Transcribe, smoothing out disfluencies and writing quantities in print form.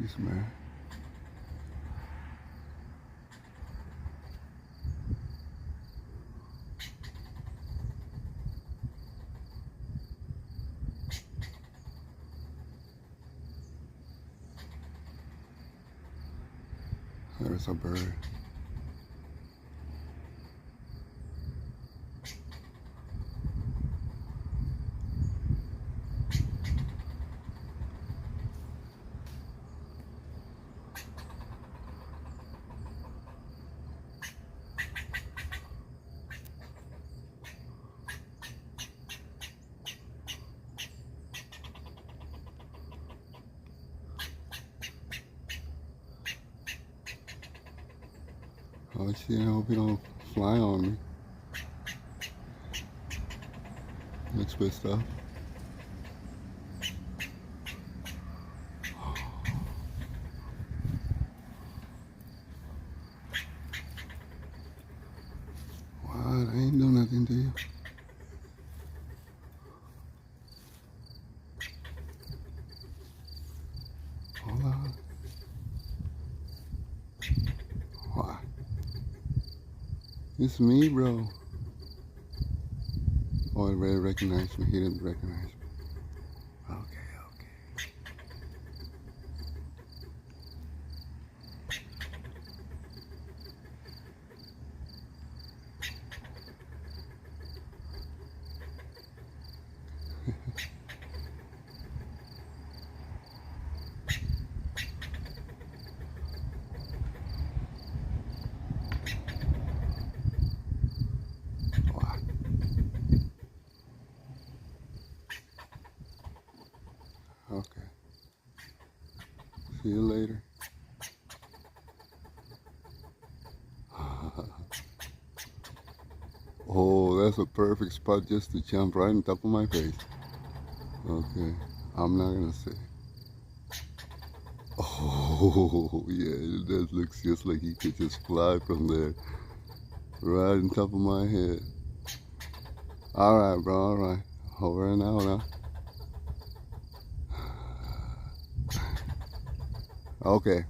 Yes, man. There's a bird. Oh shit, I hope he don't fly on me. Looks pissed off. What? I ain't doing nothing to you. Hold on. Why? It's me, bro. Oh, he already recognized me. He didn't recognize me. Okay, okay. Why? Okay. See you later. Oh, that's a perfect spot just to jump right on top of my face. Okay, I'm not gonna say. Oh, yeah, that looks just like he could just fly from there. Right on top of my head. Alright, bro, alright. Over and out now. Okay.